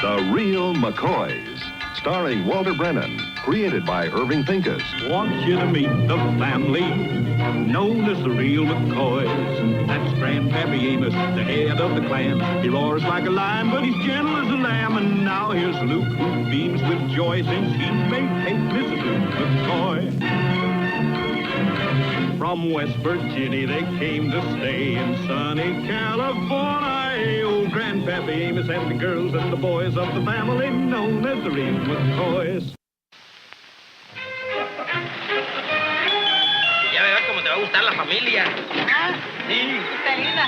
The Real McCoys, starring Walter Brennan, created by Irving Pincus. Want you to meet the family known as the Real McCoys. That's Grandpappy Amos, the head of the clan. He roars like a lion, but he's gentle as a lamb. And now here's Luke, who beams with joy since he made Mrs. Luke McCoy. From West Virginia they came to stay in sunny California. Old Grandpappy Amos and the girls and the boys of the family known as the Real McCoys. Ya verás cómo te va a gustar la familia. Ah, Sí. está linda.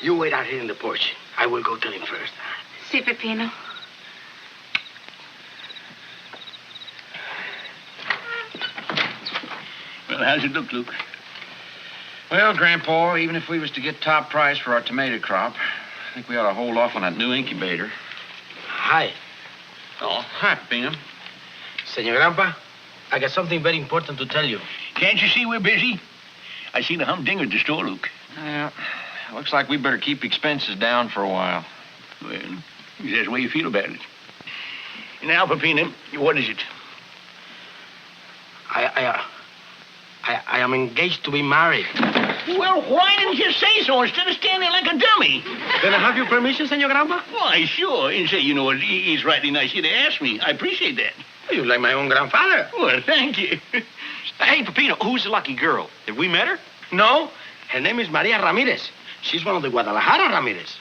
You wait out here in the porch. I will go tell him first. Sí, Pepino. Well, how's it look, Luke? Well, Grandpa, even if we was to get top price for our tomato crop, I think we ought to hold off on that new incubator. Hi. Oh, hi, Pepino. Senor Grandpa, I got something very important to tell you. Can't you see we're busy? I see the humdinger at the store, Luke. Yeah, looks like we better keep expenses down for a while. Well, that's the way you feel about it. Now, Pepino, what is it? I am engaged to be married. Well, why didn't you say so instead of standing like a dummy? Can I have your permission, Senor Grandpa? Why, sure. And say, you know what, it's rightly nice of you to ask me. I appreciate that. You're like my own grandfather. Well, thank you. Hey, Pepino, who's the lucky girl? Have we met her? No, her name is Maria Ramirez. She's one of the Guadalajara Ramirez.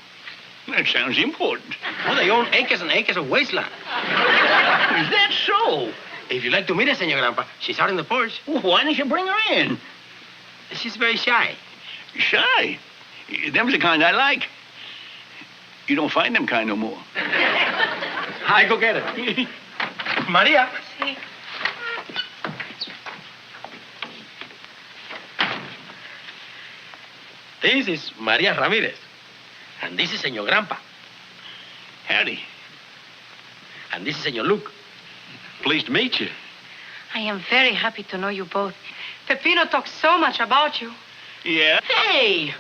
That sounds important. Oh, they own acres and acres of wasteland. Is that so? If you'd like to meet her, Senor Grandpa, she's out in the porch. Well, why didn't you bring her in? She's very shy. Shy? Them's the kind I like. You don't find them kind no more. I go get her. Maria. Sí. This is Maria Ramirez. And this is Senor Grandpa. Howdy. And this is Senor Luke. Pleased to meet you. I am very happy to know you both. Pepino talks so much about you. Yeah? Hey,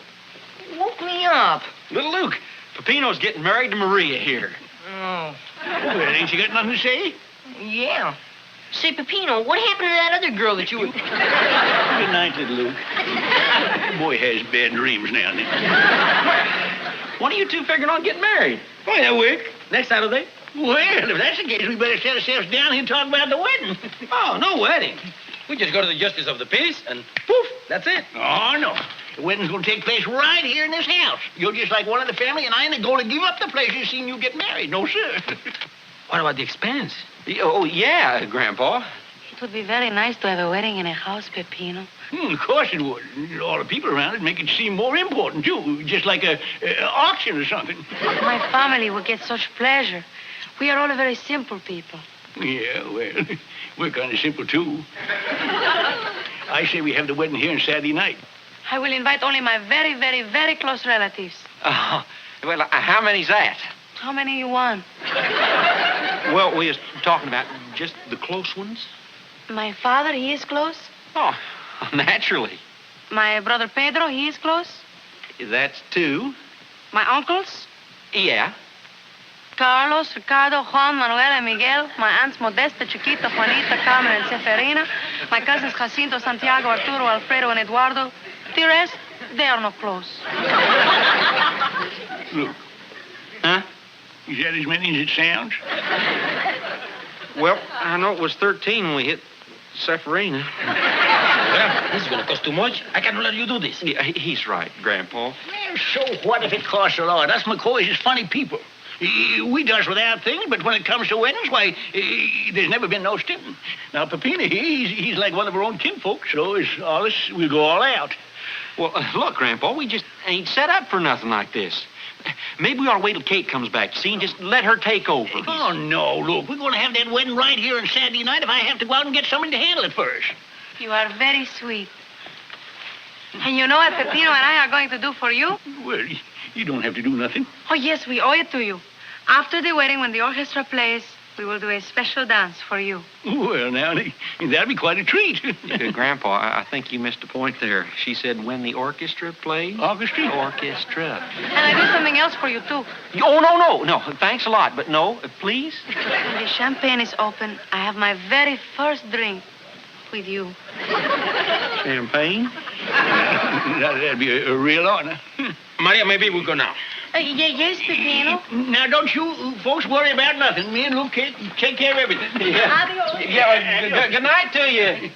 woke me up. Little Luke, Pepino's getting married to Maria here. Oh, Well, ain't you got nothing to say? yeah. Say, Pepino, what happened to that other girl that you were... Good night, little Luke. Boy has bad dreams now and then. When are you two figuring on getting married? Oh, yeah, week. Next Saturday. Well, if that's the case, we better set ourselves down here and talk about the wedding. Oh, no wedding. We just go to the justice of the peace and poof, that's it. Oh, no. The wedding's going to take place right here in this house. You're just like one of the family, and I ain't going to give up the pleasure seeing you get married. No, sir. What about the expense? Oh, yeah, Grandpa. It would be very nice to have a wedding in a house, Pepino. Of course it would. All the people around it make it seem more important, too. Just like a auction or something. My family would get such pleasure. We are all very simple people. Yeah, well, we're kind of simple, too. I say we have the wedding here on Saturday night. I will invite only my very, very, very close relatives. Well, how many's that? How many you want? Well, we was talking about just the close ones. My father, he is close. Oh, naturally. My brother Pedro, he is close. That's two. My uncles, Yeah. Carlos, Ricardo, Juan, Manuel, and Miguel. My aunts Modesta, Chiquita, Juanita, Carmen, and Seferina. My cousins Jacinto, Santiago, Arturo, Alfredo, and Eduardo. The rest, they are not close. Look, Huh? is that as many as it sounds? Well, I know it was 13 when we hit Seferina. Well, this is going to cost too much. I cannot let you do this. Yeah, he's right, Grandpa. Well, so what if it costs a lot? Us McCoys is funny people. We does without things, but when it comes to weddings, why, there's never been no stiffing. Now, Pepino, he's like one of our own kinfolk, so it's all us, we'll go all out. Well, look, Grandpa, we just ain't set up for nothing like this. Maybe we ought to wait till Kate comes back, see, and just let her take over. Oh, no, look, we're going to have that wedding right here on Saturday night if I have to go out and get somebody to handle it first. You are very sweet. And you know what Pepino and I are going to do for you? Well, you don't have to do nothing. Oh, yes, we owe it to you. After the wedding, when the orchestra plays, We will do a special dance for you. Well, now, that'll be quite a treat. Grandpa, I think you missed a point there. She said when the orchestra plays. Orchestra? Orchestra. And I do something else for you, too. Oh, no. Thanks a lot, but no, please. When the champagne is open, I have my very first drink with you. Champagne? That'd be a real honor. Maria, maybe we'll go now. Yes, Pepino. Now, don't you folks worry about nothing. Me and Luke take care of everything. Adios. Yeah, good night to you.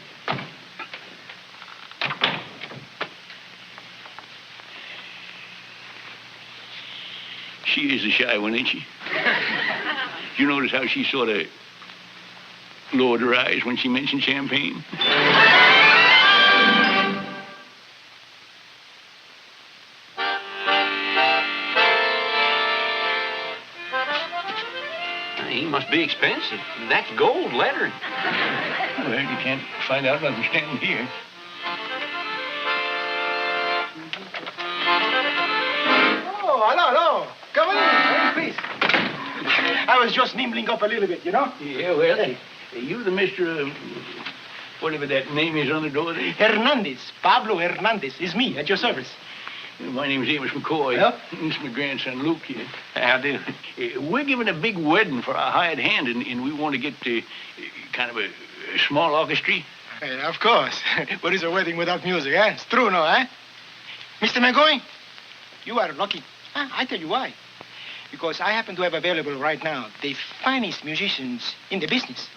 She is a shy one, ain't she? You notice how she sort of lowered her eyes when she mentioned champagne? He must be expensive. That's gold lettering. Well, you can't find out nothing standing here. Oh, hello. Come in, please. I was just nimbling up a little bit, you know? Yeah, well, you the Mr. Whatever that name is on the door there? Hernandez. Pablo Hernandez is me, at your service. My name's Amos McCoy. Yeah? This is my grandson, Luke, here. How do? We're giving a big wedding for our hired hand, and we want to get kind of a small orchestra. Of course. What is a wedding without music, eh? It's true, no, eh? Mr. McCoy, you are lucky. I tell you why. Because I happen to have available right now the finest musicians in the business.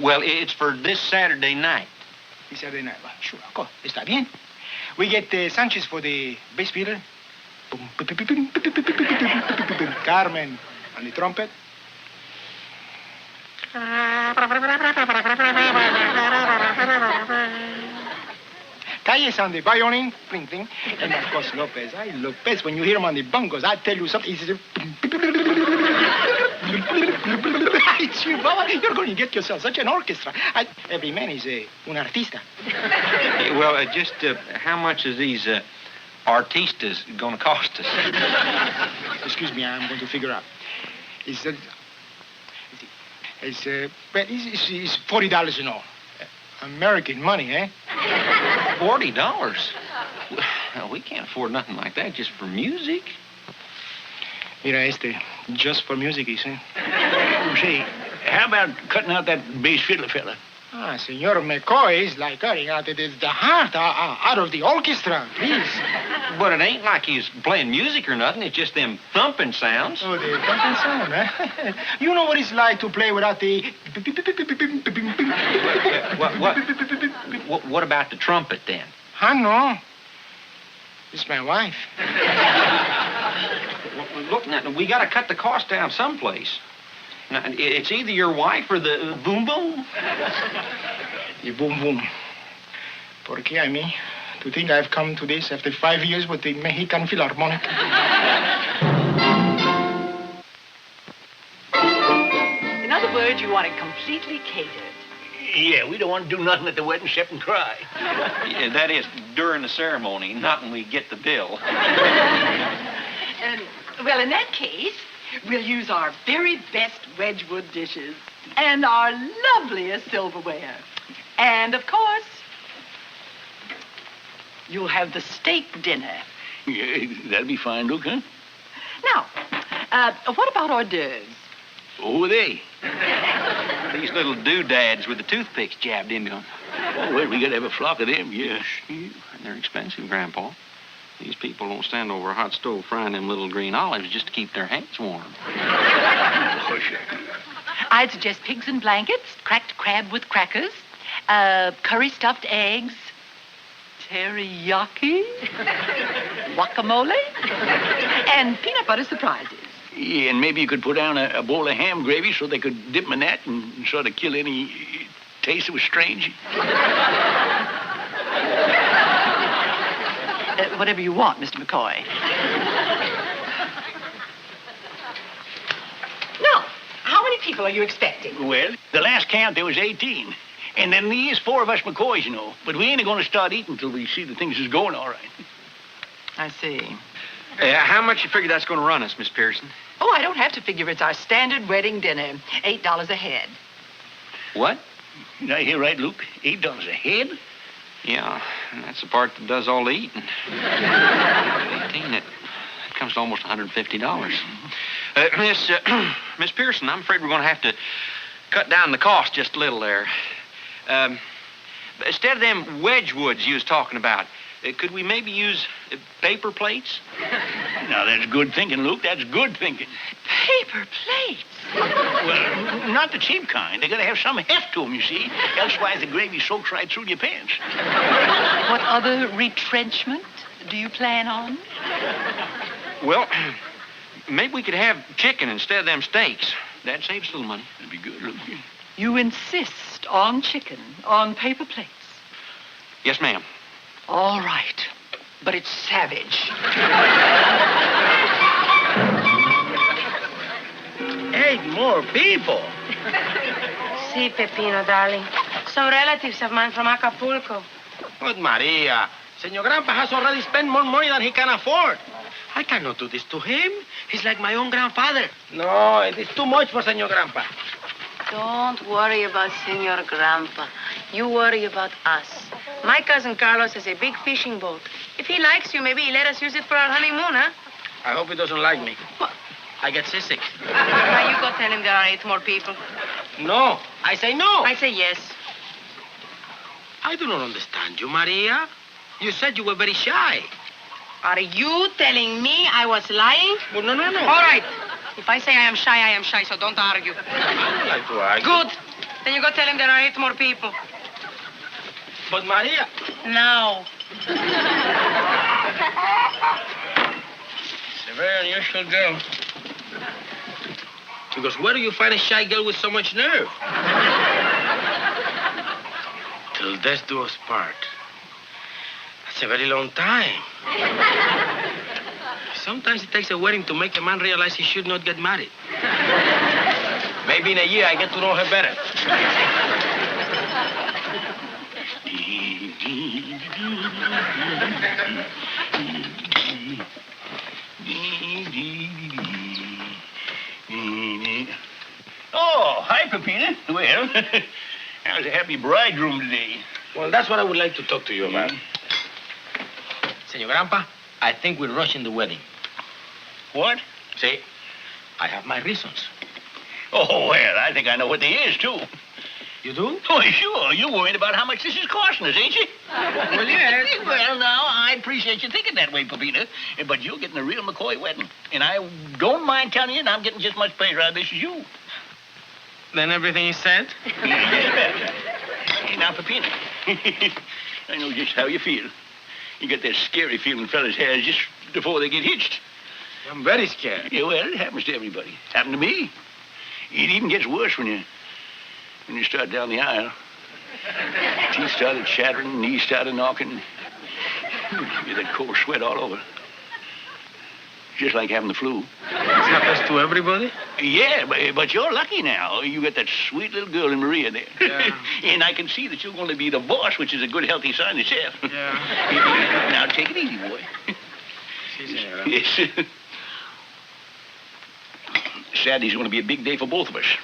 Well, it's for this Saturday night. This Saturday night. Well, sure, of course. Está bien. We get Sanchez for the bass fiddle. Carmen on the trumpet. Calles on the violin, pling, pling. And of course, Lopez. Lopez, when you hear him on the bongos, I tell you something. It's you, Baba. You're going to get yourself such an orchestra. Every man is un artista. Well, just how much is these artistas going to cost us? Excuse me, I'm going to figure out. It's $40 in all. American money, eh? $40? Well, we can't afford nothing like that just for music. Mira, just for music, you see. Say, how about cutting out that bass fiddler fella? Senor McCoy is like cutting out the heart out of the orchestra, please. But it ain't like he's playing music or nothing. It's just them thumping sounds. Oh, the thumping sound, eh? You know what it's like to play without the... What about the trumpet, then? I know. It's my wife. Well, look, now, we got to cut the cost down someplace. Now, it's either your wife or the boom boom. The boom boom. Porque a mí? To think I've come to this after 5 years with the Mexican Philharmonic. In other words, you want it completely catered. Yeah, we don't want to do nothing at the wedding except and cry. Yeah, that is during the ceremony, not when we get the bill. Well, in that case, we'll use our very best Wedgwood dishes and our loveliest silverware. And, of course, you'll have the steak dinner. Yeah, that'll be fine, Luke, huh? Now, what about hors d'oeuvres? Who are they? These little doodads with the toothpicks jabbed into them. Oh, well, we got to have a flock of them, yeah. They're expensive, Grandpa. These people don't stand over a hot stove frying them little green olives just to keep their hands warm. I'd suggest pigs in blankets, cracked crab with crackers, curry stuffed eggs, teriyaki, guacamole, and peanut butter surprises. Yeah, and maybe you could put down a bowl of ham gravy so they could dip them in that and sort of kill any taste that was strange. Whatever you want, Mr. McCoy. Now, how many people are you expecting? Well, the last count, there was 18. And then there's 4 of us McCoys, you know. But we ain't going to start eating until we see that things is going all right. I see. How much you figure that's going to run us, Miss Pearson? Oh, I don't have to figure. It's our standard wedding dinner. $8 a head. What? Did I hear right, Luke? $8 a head? Yeah, that's the part that does all the eating. 18, that comes to almost $150. Miss Pearson, I'm afraid we're going to have to cut down the cost just a little there. Instead of them Wedgwoods you was talking about, could we maybe use paper plates? Now, that's good thinking, Luke. That's good thinking. Paper plates? Well, not the cheap kind. They got to have some heft to them, you see. Elsewise, the gravy soaks right through your pants. What other retrenchment do you plan on? Well, maybe we could have chicken instead of them steaks. That saves a little money. That'd be good, Luke. You insist on chicken on paper plates? Yes, ma'am. All right, but it's savage. 8 more people. Si, Pepino, darling. Some relatives of mine from Acapulco. But Maria, Senor Grandpa has already spent more money than he can afford. I cannot do this to him. He's like my own grandfather. No, it is too much for Senor Grandpa. Don't worry about Senor Grandpa. You worry about us. My cousin Carlos has a big fishing boat. If he likes you, maybe he'll let us use it for our honeymoon, huh? I hope he doesn't like me. What? I get seasick. Now, you go tell him there are 8 more people. No, I say no. I say yes. I do not understand you, Maria. You said you were very shy. Are you telling me I was lying? Well, no. All right. If I say I am shy, so don't argue. I don't like to argue. Good. Then you go tell him there are 8 more people. But Maria... Now. She's a very unusual girl. Because where do you find a shy girl with so much nerve? Till death do us part. That's a very long time. Sometimes it takes a wedding to make a man realize he should not get married. Maybe in a year I get to know her better. Oh, hi, Pepino. Well, how's a happy bridegroom today? Well, that's what I would like to talk to you about. Senor Grandpa, I think we're rushing the wedding. What? See, I have my reasons. Oh, well, I think I know what they is, too. You do? Oh, sure. You're worried about how much this is costing us, ain't you? Well, yes. Well, now, I appreciate you thinking that way, Pepino. But you're getting a real McCoy wedding. And I don't mind telling you, and I'm getting just as much pleasure out of this as you. Then everything is said? Hey, now, Pepino, I know just how you feel. You get that scary feeling fellas has just before they get hitched. I'm very scared. Yeah, well, it happens to everybody. Happened to me. It even gets worse when you start down the aisle. Teeth started chattering, knees started knocking. You get that cold sweat all over. Just like having the flu. It happens to everybody? Yeah, but you're lucky now. You got that sweet little girl in Maria there. Yeah. And I can see that you're going to be the boss, which is a good, healthy sign itself. Yeah. Now, take it easy, boy. Yes. Saturday's going to be a big day for both of us.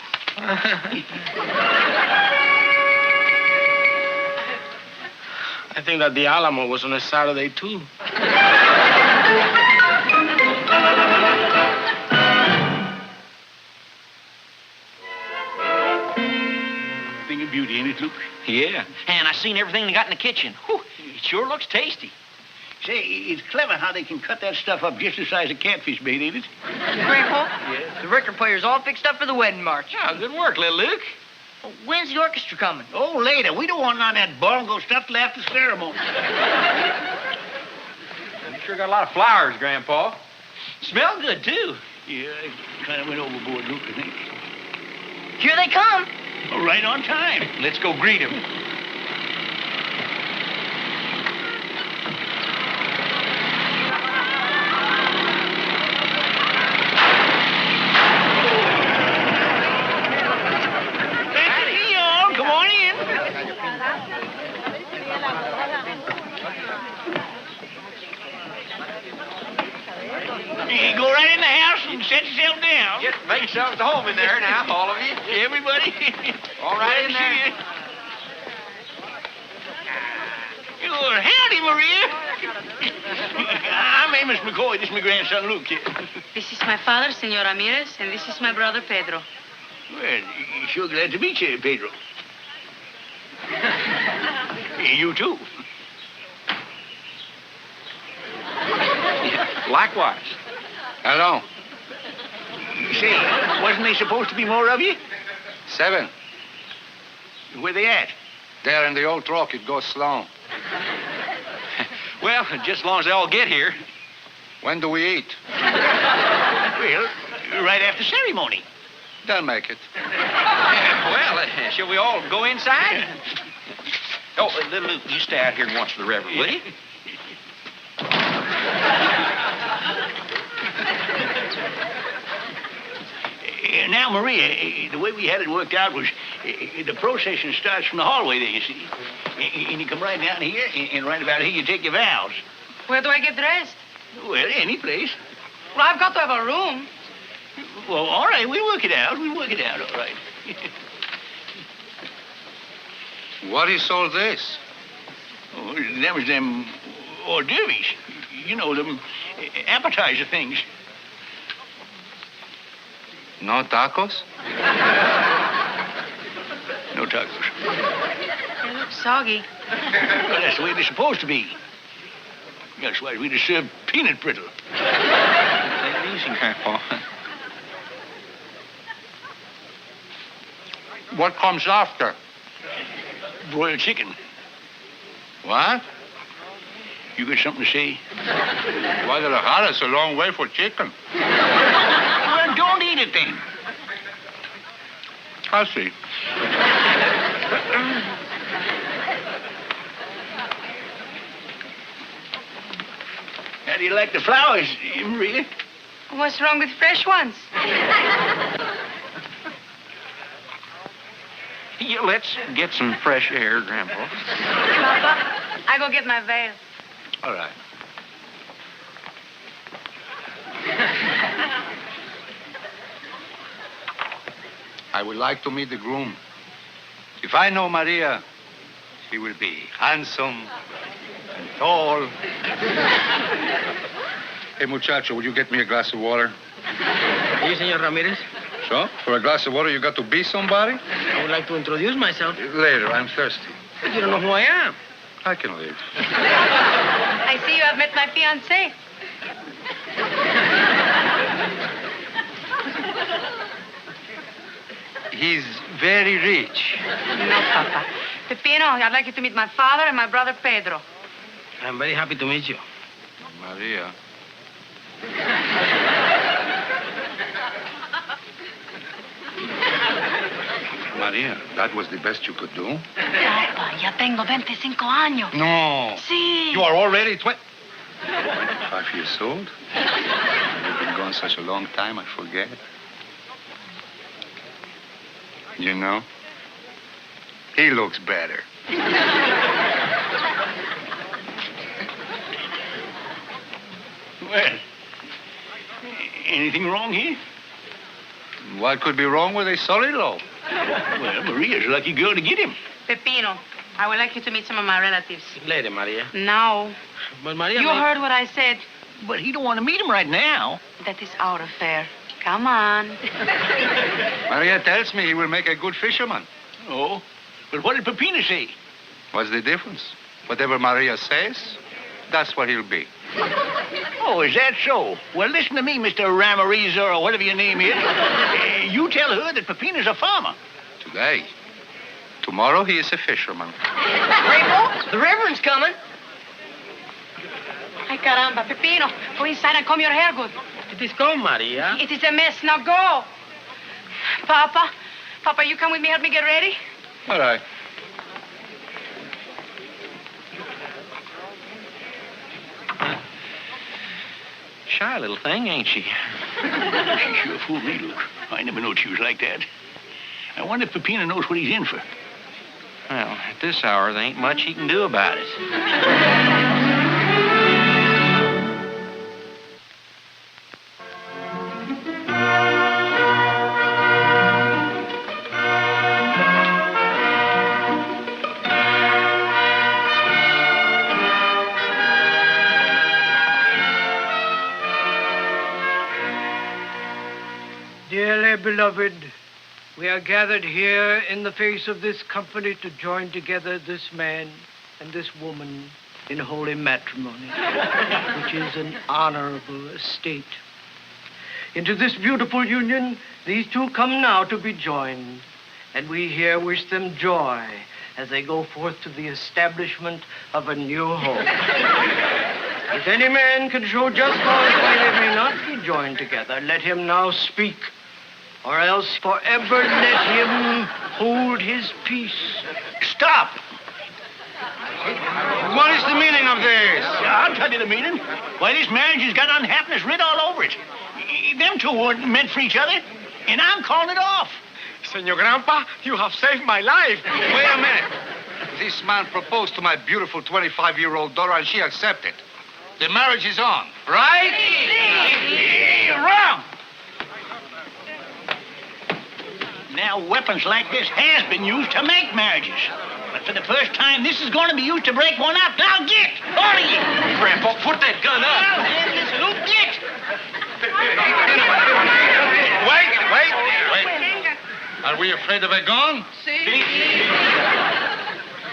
I think that the Alamo was on a Saturday, too. Thing of beauty, ain't it, Luke? Yeah. And I seen everything they got in the kitchen. Whew, it sure looks tasty. Say, it's clever how they can cut that stuff up just the size of catfish bait, ain't it? Grandpa? Yeah. The record player's all fixed up for the wedding march. Oh, good work, little Luke. When's the orchestra coming? Oh, later. We don't want none of that bongo stuff till after the ceremony. You sure got a lot of flowers, Grandpa. Smell good, too. Yeah, I kind of went overboard, Luke, I think. Here they come. Oh, right on time. Let's go greet him. Come on in. yourself down. Just make yourselves at home in there now, all of you. Everybody. All right in there. Sure. Howdy, Maria. I'm Amos McCoy. This is my grandson, Luke. Here. This is my father, Senor Ramirez, and this is my brother, Pedro. Well, sure glad to meet you, Pedro. You too. Likewise. Hello. Say, wasn't there supposed to be more of you? 7. Where they at? There in the old truck, it goes slow. Well, just as long as they all get here. When do we eat? Well, right after ceremony. They'll make it. Well, shall we all go inside? Oh, little Luke, you stay out here and watch the reverend, will you? Now, Maria, the way we had it worked out was the procession starts from the hallway there, you see. And you come right down here, and right about here you take your vows. Where do I get dressed? Well, any place. Well, I've got to have a room. Well, all right, we'll work it out. We'll work it out, all right. What is all this? Oh, that was them hors d'oeuvres. You know, them appetizer things. No tacos? No tacos. They look soggy. Well, that's the way they're supposed to be. That's why we just serve peanut brittle. Take it easy, Grandpa. What comes after? Broiled chicken. What? You got something to say? Guadalajara's a long way for chicken. Well, don't eat it then. I'll see. How do you like the flowers, Maria? What's wrong with fresh ones? Yeah, let's get some fresh air, Grandpa. Papa, I go get my veil. All right. I would like to meet the groom. If I know Maria, she will be handsome and tall. Hey, muchacho, would you get me a glass of water? You, Senor Ramirez? So, for a glass of water, you got to be somebody? I would like to introduce myself. Later, I'm thirsty. You don't know who I am. I can leave. I see you have met my fiancé. He's very rich. No, Papa. Pepino, I'd like you to meet my father and my brother Pedro. I'm very happy to meet you. Maria. Maria, that was the best you could do? Papa, ya tengo 25 años. No. Sí. You are already 5 years old? You've been gone such a long time, I forget. You know, he looks better. Well, anything wrong here? What could be wrong with a son-in-law? Well, Maria's a lucky girl to get him. Pepino, I would like you to meet some of my relatives. Later, Maria. No. But Maria... You heard what I said. But he don't want to meet him right now. That is our affair. Come on. Maria tells me he will make a good fisherman. Oh? But what did Pepino say? What's the difference? Whatever Maria says, that's what he'll be. Oh, is that so? Well, listen to me, Mr. Ramirez, or whatever your name is. You tell her that Pepino's a farmer. Today. Tomorrow he is a fisherman. Grandpa, the Reverend's coming. Ay, caramba. Pepino, go inside and comb your hair good. It is gone, Maria. It is a mess. Now go. Papa, you come with me. Help me get ready. All right. Shy little thing, ain't she? She sure fooled me, Luke. I never knowed she was like that. I wonder if Pepino knows what he's in for. Well, at this hour, there ain't much he can do about it. beloved, we are gathered here in the face of this company to join together this man and this woman in holy matrimony, which is an honorable estate. Into this beautiful union, these two come now to be joined, and we here wish them joy as they go forth to the establishment of a new home. If any man can show just cause why they may not be joined together, let him now speak, or else forever let him hold his peace. Stop! What is the meaning of this? I'll tell you the meaning. Why, this marriage has got unhappiness writ all over it. Them two weren't meant for each other, and I'm calling it off. Senor Grandpa, you have saved my life. Wait a minute. This man proposed to my beautiful 25-year-old daughter, and she accepted. The marriage is on, right? Wrong! Now, weapons like this has been used to make marriages. But for the first time, this is going to be used to break one up. Now get! All of you! Grandpa, put that gun up. Now, then, this loop, get! Wait. Are we afraid of a gun?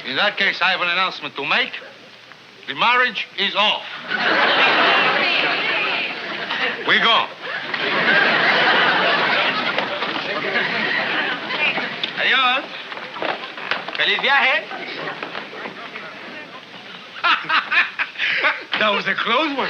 In that case, I have an announcement to make. The marriage is off. We go. Adiós. Feliz viaje. That was a close one.